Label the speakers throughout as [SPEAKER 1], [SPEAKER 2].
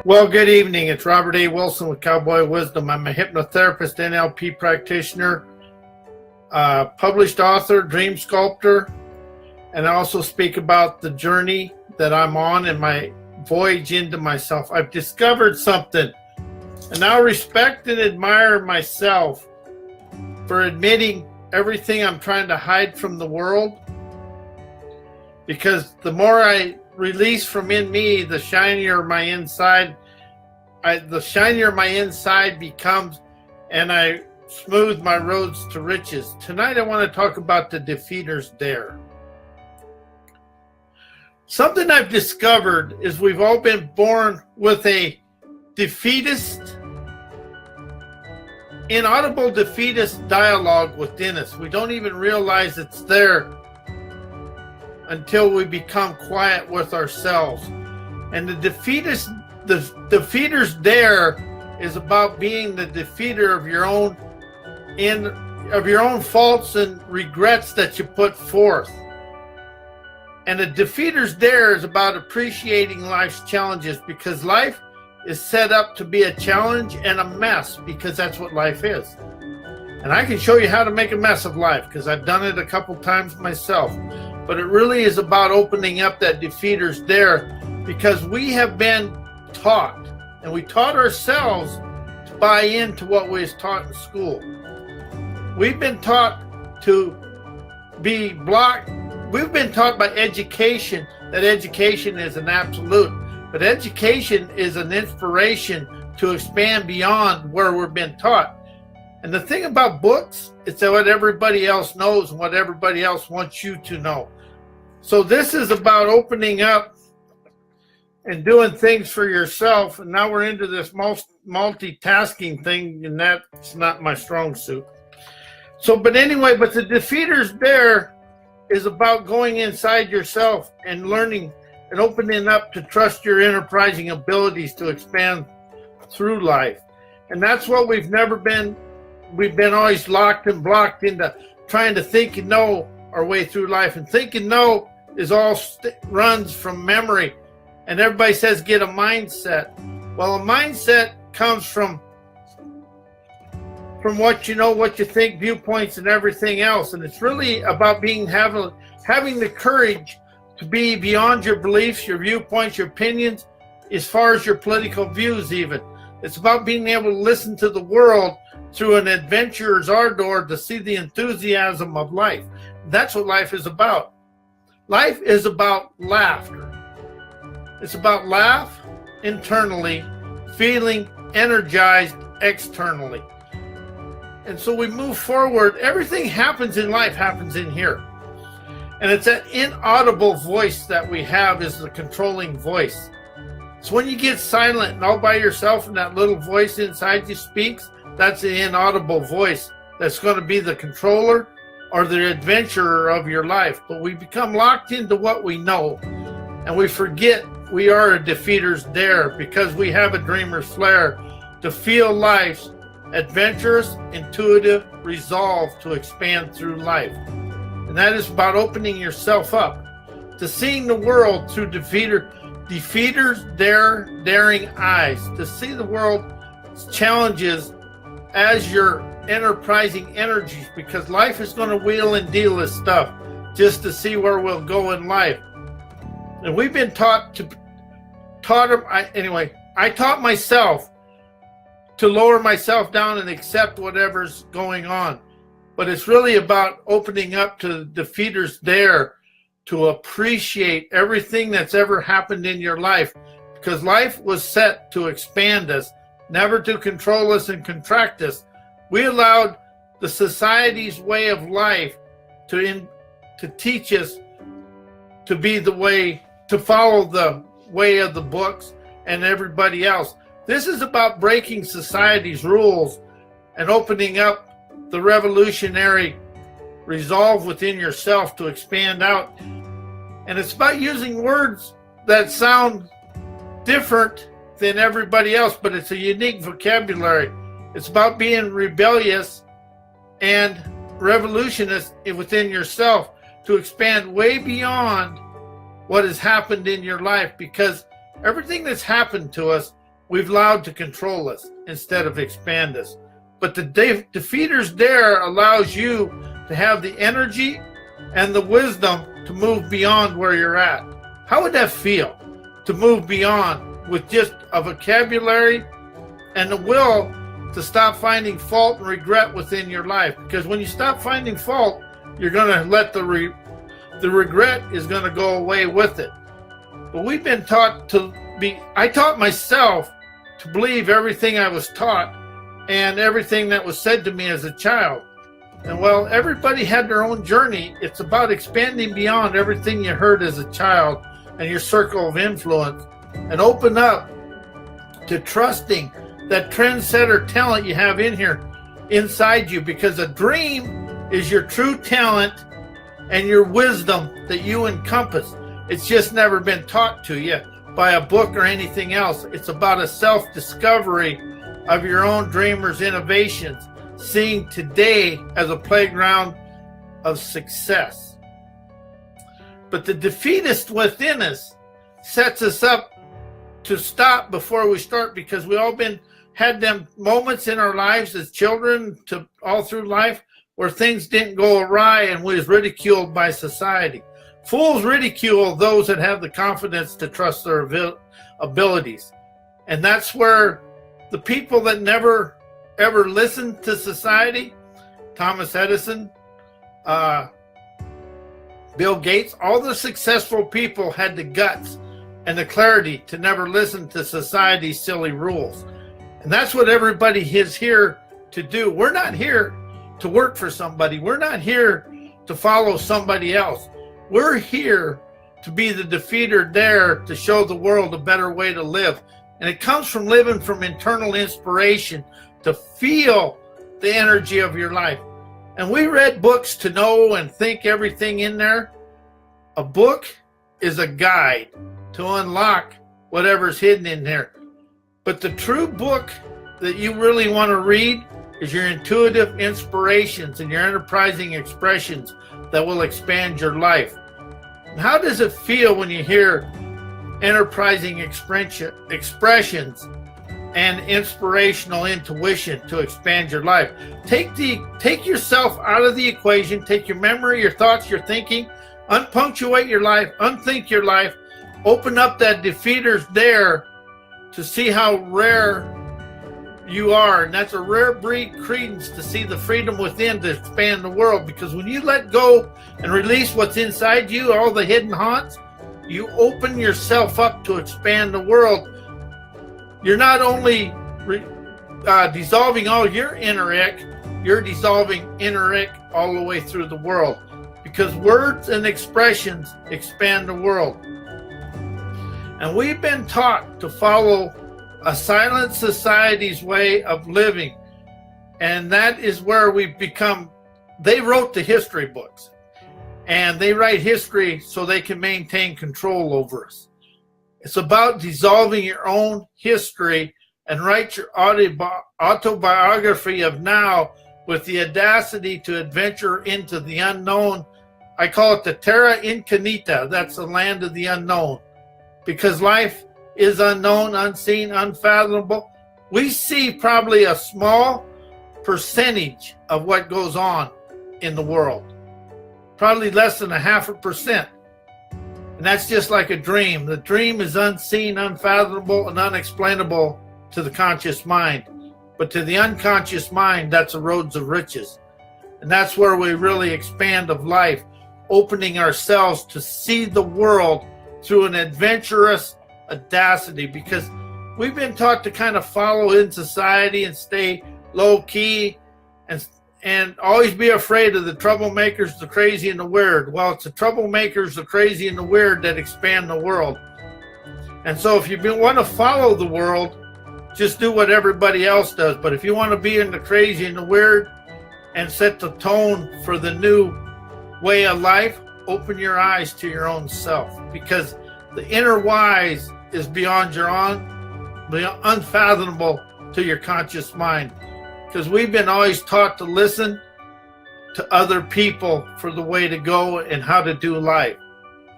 [SPEAKER 1] Well, good evening. It's Robert A. Wilson with Cowboy Wisdom. I'm a hypnotherapist, NLP practitioner, published author, dream sculptor, and I also speak about the journey that I'm on and my voyage into myself. I've discovered something, and now respect and admire myself for admitting everything I'm trying to hide from the world, because the more I release from in me, the shinier my inside becomes, and I smooth my roads to riches. Tonight I want to talk about the defeater's dare. Something I've discovered is we've all been born with a defeatist, inaudible defeatist dialogue within us. We don't even realize it's there until we become quiet with ourselves. And the defeater's dare is about being the defeater of your own faults and regrets that you put forth. And the defeater's dare is about appreciating life's challenges, because life is set up to be a challenge and a mess, because that's what life is. And I can show you how to make a mess of life, because I've done it a couple times myself. But it really is about opening up that defeater's dare, because we have been taught, and we taught ourselves to buy into what we was taught in school. We've been taught to be blocked. We've been taught by education that education is an absolute, but education is an inspiration to expand beyond where we're being taught. And the thing about books, it's what everybody else knows and what everybody else wants you to know. So this is about opening up and doing things for yourself. And now we're into this multitasking thing, and that's not my strong suit. So, but anyway, but the defeater's dare is about going inside yourself and learning and opening up to trust your enterprising abilities to expand through life. And that's what we've never been. We've been always locked and blocked into trying to think and know our way through life. And think and know is all runs from memory. And everybody says get a mindset. Well, a mindset comes from what you know, what you think, viewpoints, and everything else. And it's really about having the courage to be beyond your beliefs, your viewpoints, your opinions, as far as your political views even. It's about being able to listen to the world through an adventurer's ardor to see the enthusiasm of life. That's what life is about. Life is about laughter. It's about laugh internally, feeling energized externally. And so we move forward. Everything happens in life happens in here. And it's that inaudible voice that we have is the controlling voice. So when you get silent and all by yourself and that little voice inside you speaks, that's the inaudible voice that's going to be the controller or the adventurer of your life. But we become locked into what we know, and we forget we are a defeater's dare, because we have a dreamer's flair to feel life's adventurous, intuitive resolve to expand through life. And that is about opening yourself up to seeing the world through defeater's daring eyes, to see the world's challenges as your enterprising energies, because life is going to wheel and deal this stuff just to see where we'll go in life. And we've been I taught myself to lower myself down and accept whatever's going on. But it's really about opening up to the defeater's dare to appreciate everything that's ever happened in your life, because life was set to expand us, never to control us and contract us. We allowed the society's way of life to teach us to be the way, to follow the way of the books and everybody else. This is about breaking society's rules and opening up the revolutionary resolve within yourself to expand out. And it's about using words that sound different than everybody else, but it's a unique vocabulary. It's about being rebellious and revolutionist within yourself to expand way beyond what has happened in your life, because everything that's happened to us we've allowed to control us instead of expand us. But the defeaters dare allows you to have the energy and the wisdom to move beyond where you're at. How would that feel, to move beyond with just a vocabulary and the will to stop finding fault and regret within your life? Because when you stop finding fault, you're going to let the regret is going to go away with it. But we've been taught I taught myself to believe everything I was taught and everything that was said to me as a child. And well, everybody had their own journey. It's about expanding beyond everything you heard as a child and your circle of influence, and open up to trusting that trendsetter talent you have in here, inside you, because a dream is your true talent and your wisdom that you encompass. It's just never been taught to you by a book or anything else. It's about a self-discovery of your own dreamers' innovations, seeing today as a playground of success. But the defeatist within us sets us up to stop before we start, because we all had them moments in our lives as children to all through life where things didn't go awry and we was ridiculed by society. Fools ridicule those that have the confidence to trust their abilities. And that's where the people that never ever listened to society, Thomas Edison, Bill Gates, all the successful people had the guts and the clarity to never listen to society's silly rules. And that's what everybody is here to do. We're not here to work for somebody. We're not here to follow somebody else. We're here to be the defeater there to show the world a better way to live. And it comes from living from internal inspiration to feel the energy of your life. And we read books to know and think everything in there. A book is a guide to unlock whatever's hidden in there. But the true book that you really want to read is your intuitive inspirations and your enterprising expressions that will expand your life. And how does it feel when you hear enterprising expressions and inspirational intuition to expand your life? Take yourself out of the equation. Take your memory, your thoughts, your thinking, unpunctuate your life, unthink your life, open up that defeater's dare to see how rare you are. And that's a rare breed credence to see the freedom within to expand the world. Because when you let go and release what's inside you, all the hidden haunts, you open yourself up to expand the world. You're not only dissolving all your inner ick, you're dissolving inner ick all the way through the world. Because words and expressions expand the world. And we've been taught to follow a silent society's way of living. And that is where we've become. They wrote the history books. And they write history so they can maintain control over us. It's about dissolving your own history and write your autobiography of now with the audacity to adventure into the unknown. I call it the terra incognita. That's the land of the unknown. Because life is unknown, unseen, unfathomable. We see probably a small percentage of what goes on in the world. Probably less than 0.5%. And that's just like a dream. The dream is unseen, unfathomable, and unexplainable to the conscious mind. But to the unconscious mind, that's the roads of riches. And that's where we really expand of life, opening ourselves to see the world through an adventurous audacity. Because we've been taught to kind of follow in society and stay low key and always be afraid of the troublemakers, the crazy, and the weird. Well, it's the troublemakers, the crazy, and the weird that expand the world. And so if you want to follow the world, just do what everybody else does. But if you want to be in the crazy and the weird and set the tone for the new way of life, open your eyes to your own self. Because the inner wise is beyond unfathomable to your conscious mind. Because we've been always taught to listen to other people for the way to go and how to do life.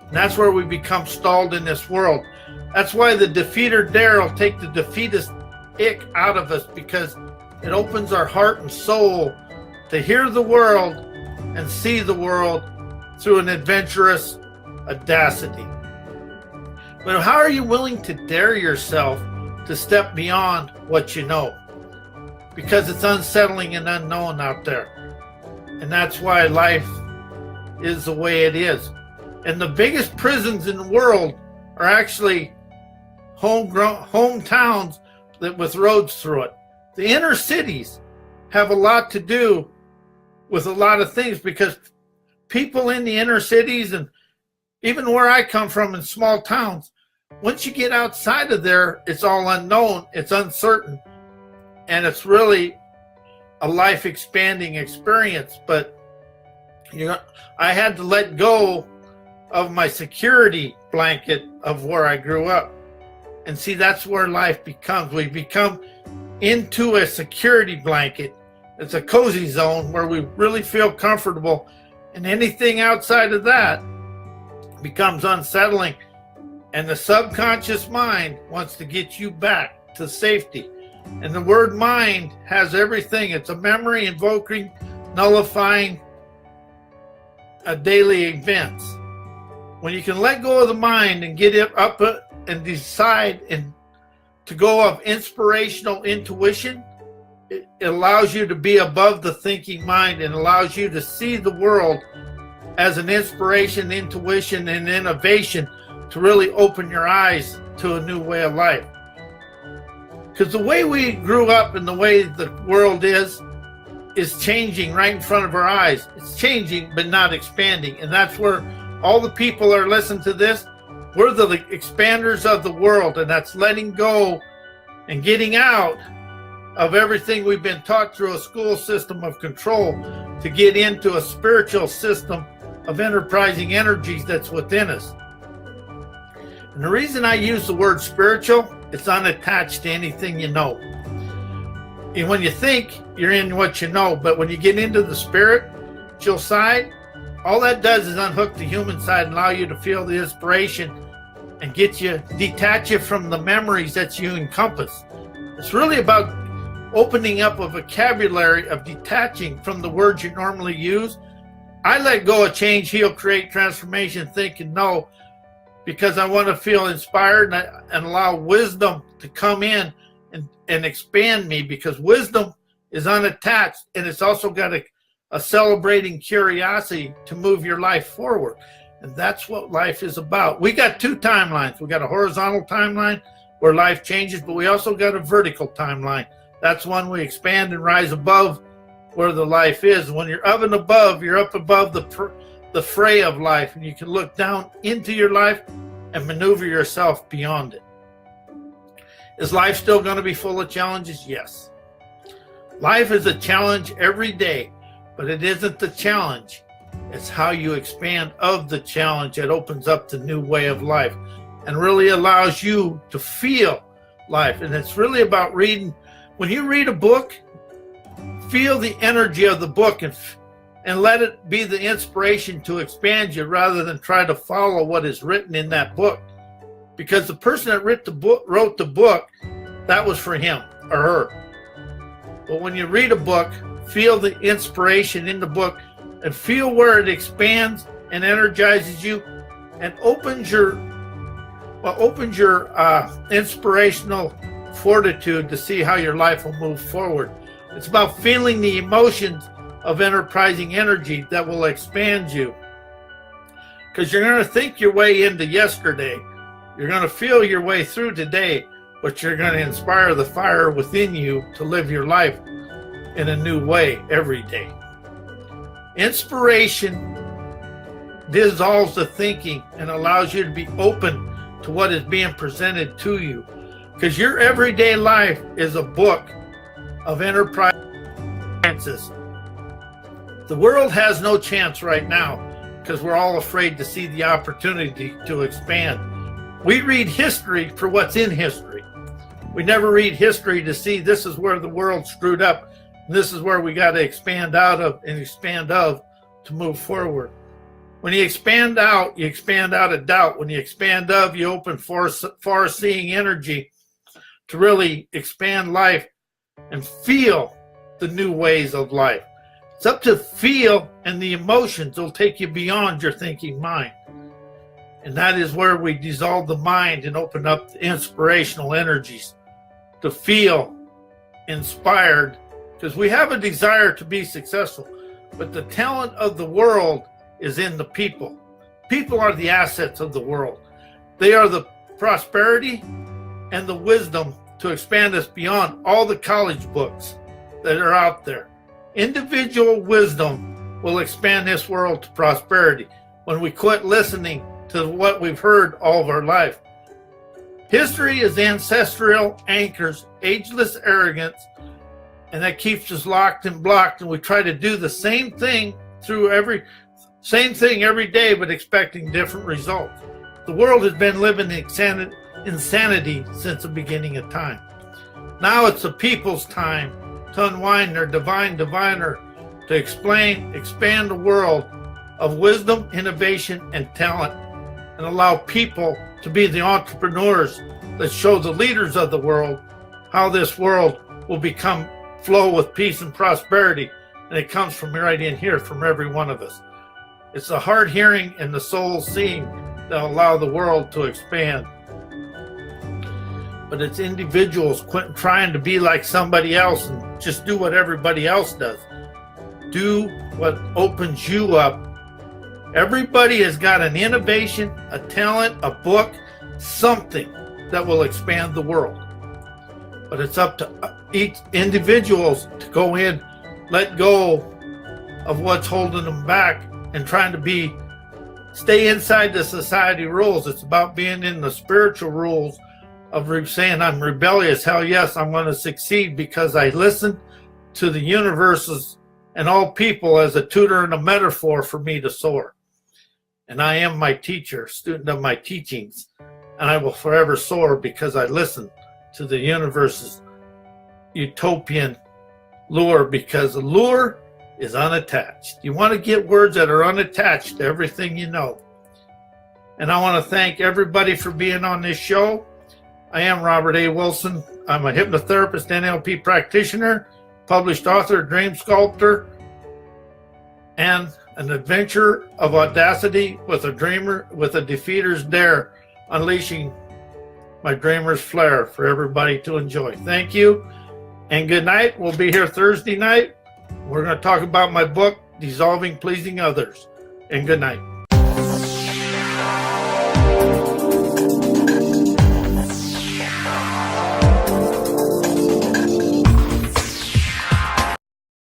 [SPEAKER 1] And that's where we become stalled in this world. That's why the defeater dare will take the defeatist ick out of us, because it opens our heart and soul to hear the world and see the world through an adventurous audacity. But how are you willing to dare yourself to step beyond what you know? Because it's unsettling and unknown out there. And that's why life is the way it is. And the biggest prisons in the world are actually hometowns with roads through it. The inner cities have a lot to do with a lot of things, because people in the inner cities, and even where I come from in small towns, once you get outside of there, it's all unknown, it's uncertain, and it's really a life expanding experience. But I had to let go of my security blanket of where I grew up. And see, that's where life becomes. We become into a security blanket. It's a cozy zone where we really feel comfortable, and anything outside of that becomes unsettling. And the subconscious mind wants to get you back to safety. And the word mind has everything. It's a memory invoking, nullifying daily events. When you can let go of the mind and get it up and decide and to go of inspirational intuition, it allows you to be above the thinking mind and allows you to see the world as an inspiration, intuition, and innovation to really open your eyes to a new way of life. Because the way we grew up and the way the world is changing right in front of our eyes. It's changing, but not expanding. And that's where all the people are listening to this. We're the expanders of the world, and that's letting go and getting out of everything we've been taught through a school system of control to get into a spiritual system of enterprising energies that's within us. And the reason I use the word spiritual, it's unattached to anything you know. And when you think, you're in what you know, but when you get into the spiritual side, all that does is unhook the human side and allow you to feel the inspiration and detach you from the memories that you encompass. It's really about opening up a vocabulary of detaching from the words you normally use. I let go of change, heal, create, transformation, think, and know, because I want to feel inspired and allow wisdom to come in and expand me, because wisdom is unattached, and it's also got a celebrating curiosity to move your life forward. And that's what life is about. We got two timelines. We got a horizontal timeline where life changes, but we also got a vertical timeline. That's one we expand and rise above where the life is. When you're up and above, you're up above the fray of life, and you can look down into your life and maneuver yourself beyond it. Is life still going to be full of challenges? Yes. Life is a challenge every day, but it isn't the challenge. It's how you expand of the challenge that opens up the new way of life and really allows you to feel life. And it's really about reading. When you read a book, feel the energy of the book and let it be the inspiration to expand you rather than try to follow what is written in that book. Because the person that wrote the book, that was for him or her. But when you read a book, feel the inspiration in the book and feel where it expands and energizes you and opens your inspirational fortitude to see how your life will move forward. It's about feeling the emotions of enterprising energy that will expand you. Because you're going to think your way into yesterday. You're going to feel your way through today, but you're going to inspire the fire within you to live your life in a new way every day. Inspiration dissolves the thinking and allows you to be open to what is being presented to you. Because your everyday life is a book of enterprises. The world has no chance right now because we're all afraid to see the opportunity to expand. We read history for what's in history. We never read history to see this is where the world screwed up. And this is where we got to expand out of and expand of to move forward. When you expand out of doubt. When you expand of, you open far-seeing energy to really expand life and feel the new ways of life. It's up to feel, and the emotions will take you beyond your thinking mind. And that is where we dissolve the mind and open up the inspirational energies to feel inspired, because we have a desire to be successful, but the talent of the world is in the people. People are the assets of the world. They are the prosperity and the wisdom to expand us beyond all the college books that are out there. Individual wisdom will expand this world to prosperity when we quit listening to what we've heard all of our life. History is ancestral anchors, ageless arrogance, and that keeps us locked and blocked, and we try to do the same thing every day, but expecting different results. The world has been living in insanity since the beginning of time. Now it's the people's time to unwind their divine diviner, to expand the world of wisdom, innovation, and talent, and allow people to be the entrepreneurs that show the leaders of the world how this world will flow with peace and prosperity. And it comes from right in here, from every one of us. It's the heart hearing and the soul seeing that allow the world to expand. But it's individuals quit trying to be like somebody else and just do what everybody else does. Do what opens you up. Everybody has got an innovation, a talent, a book, something that will expand the world. But it's up to each individuals to go in, let go of what's holding them back and trying to stay inside the society rules. It's about being in the spiritual rules of saying, I'm rebellious. Hell yes, I'm going to succeed because I listened to the universes and all people as a tutor and a metaphor for me to soar. And I am my teacher, student of my teachings, and I will forever soar because I listen to the universe's utopian lure, because the lure is unattached. You want to get words that are unattached to everything you know. And I want to thank everybody for being on this show. I am Robert A. Wilson. I'm a hypnotherapist, NLP practitioner, published author, dream sculptor, and an adventure of audacity with a dreamer, with a defeater's dare, unleashing my dreamer's flair for everybody to enjoy. Thank you, and good night. We'll be here Thursday night. We're going to talk about my book, Dissolving Pleasing Others. And good night.